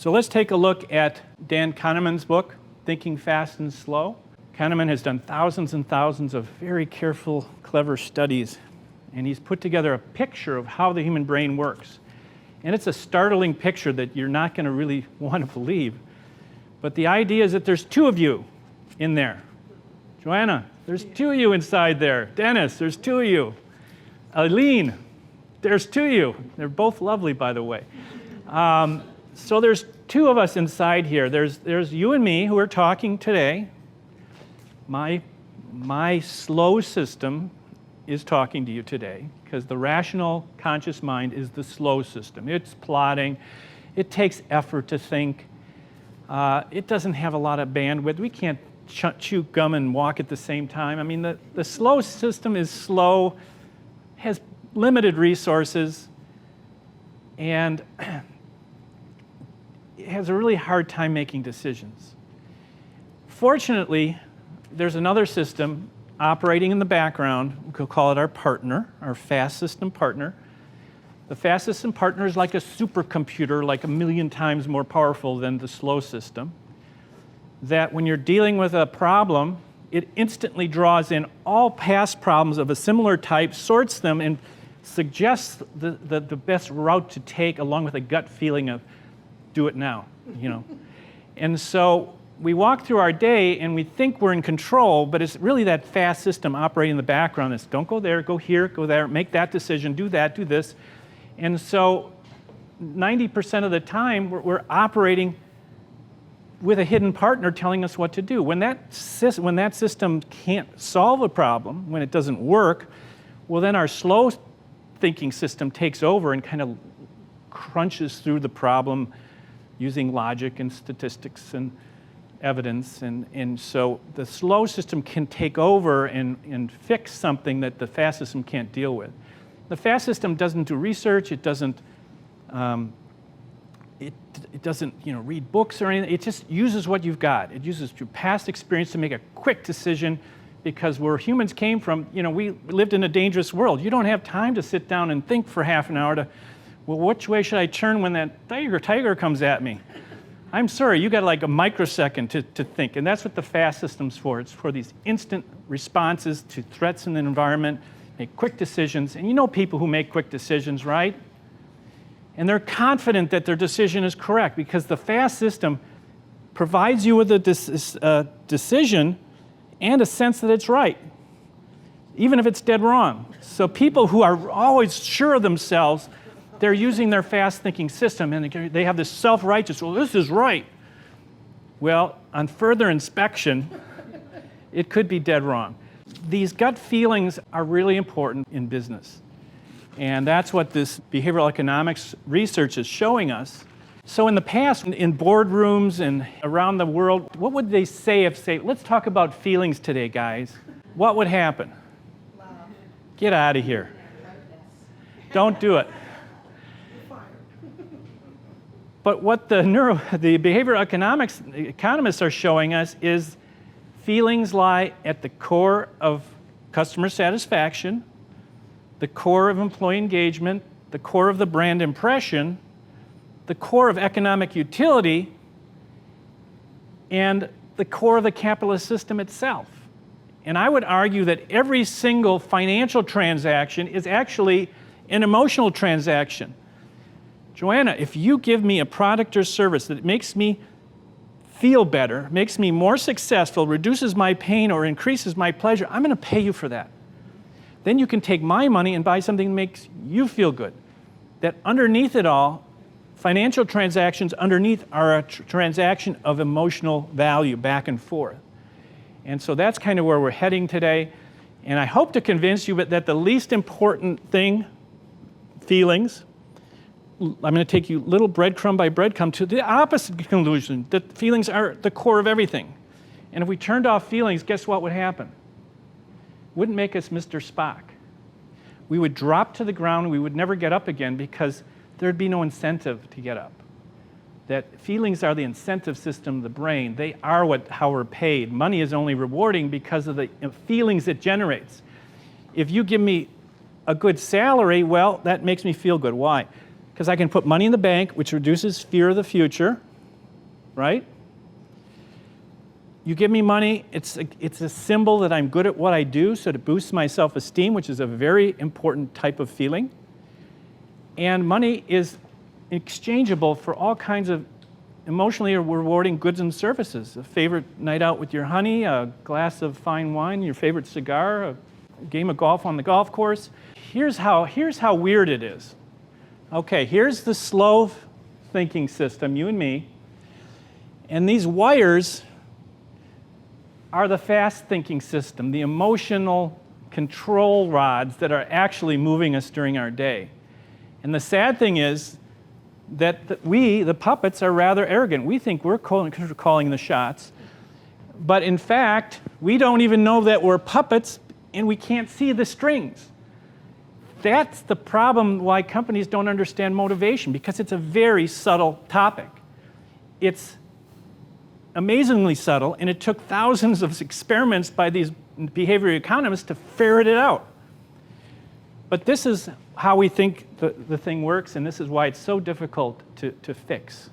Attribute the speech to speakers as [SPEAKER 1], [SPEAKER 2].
[SPEAKER 1] So let's take a look at Dan Kahneman's book, Thinking Fast and Slow. Kahneman has done thousands and thousands of very careful, clever studies, and he's put together a picture of how the human brain works. And it's a startling picture that you're not going to really want to believe. But the idea is that there's two of you in there. Joanna, there's two of you inside there. Dennis, there's two of you. Eileen, there's two of you. They're both lovely, by the way. So there's two of us inside here. There's you and me who are talking today. My slow system is talking to you today because the rational conscious mind is the slow system. It's plotting. It takes effort to think. It doesn't have a lot of bandwidth. We can't chew gum and walk at the same time. I mean, the slow system is slow, has limited resources, and it has a really hard time making decisions. Fortunately, there's another system operating in the background. We could call it our partner, our fast system partner. The fast system partner is like a supercomputer, like 1,000,000 times more powerful than the slow system, that when you're dealing with a problem, it instantly draws in all past problems of a similar type, sorts them, and suggests the best route to take along with a gut feeling of, do it now, you know. And so we walk through our day and we think we're in control, but it's really that fast system operating in the background. It's don't go there, go here, go there, make that decision, do that, do this. And so 90% of the time we're operating with a hidden partner telling us what to do. When that system can't solve a problem, when it doesn't work, well then our slow thinking system takes over and kind of crunches through the problem using logic and statistics and evidence. And so the slow system can take over and fix something that the fast system can't deal with. The fast system doesn't do research. It doesn't read books or anything. It just uses what you've got. It uses your past experience to make a quick decision, because where humans came from, we lived in a dangerous world. You don't have time to sit down and think for half an hour to, well, which way should I turn when that tiger comes at me? I'm sorry, you got like a microsecond to think, and that's what the fast system's for. It's for these instant responses to threats in the environment, make quick decisions. And you know people who make quick decisions, right? And they're confident that their decision is correct because the fast system provides you with a decision and a sense that it's right, even if it's dead wrong. So people who are always sure of themselves, they're using their fast thinking system and they have this self-righteous, well, this is right. Well, on further inspection, it could be dead wrong. These gut feelings are really important in business. And that's what this behavioral economics research is showing us. So in the past, in boardrooms and around the world, what would they say let's talk about feelings today, guys? What would happen?
[SPEAKER 2] Love.
[SPEAKER 1] Get out of here. Don't do it. But what the behavioral economists are showing us is feelings lie at the core of customer satisfaction, the core of employee engagement, the core of the brand impression, the core of economic utility, and the core of the capitalist system itself. And I would argue that every single financial transaction is actually an emotional transaction. Joanna, if you give me a product or service that makes me feel better, makes me more successful, reduces my pain, or increases my pleasure, I'm going to pay you for that. Then you can take my money and buy something that makes you feel good. That underneath it all, financial transactions underneath are a transaction of emotional value back and forth. And so that's kind of where we're heading today. And I hope to convince you that the least important thing, feelings, I'm going to take you little breadcrumb by breadcrumb to the opposite conclusion, that feelings are the core of everything. And if we turned off feelings, guess what would happen? Wouldn't make us Mr. Spock. We would drop to the ground, we would never get up again because there'd be no incentive to get up. That feelings are the incentive system of the brain. They are how we're paid. Money is only rewarding because of the feelings it generates. If you give me a good salary, well, that makes me feel good. Why? Because I can put money in the bank, which reduces fear of the future, right? You give me money, it's a symbol that I'm good at what I do, so it boosts my self-esteem, which is a very important type of feeling. And money is exchangeable for all kinds of emotionally rewarding goods and services. A favorite night out with your honey, a glass of fine wine, your favorite cigar, a game of golf on the golf course. Here's how weird it is. Okay, here's the slow thinking system, you and me. And these wires are the fast thinking system, the emotional control rods that are actually moving us during our day. And the sad thing is that we, the puppets, are rather arrogant. We think we're calling the shots. But in fact, we don't even know that we're puppets, and we can't see the strings. That's the problem why companies don't understand motivation, because it's a very subtle topic. It's amazingly subtle, and it took thousands of experiments by these behavioral economists to ferret it out. But this is how we think the thing works, and this is why it's so difficult to fix.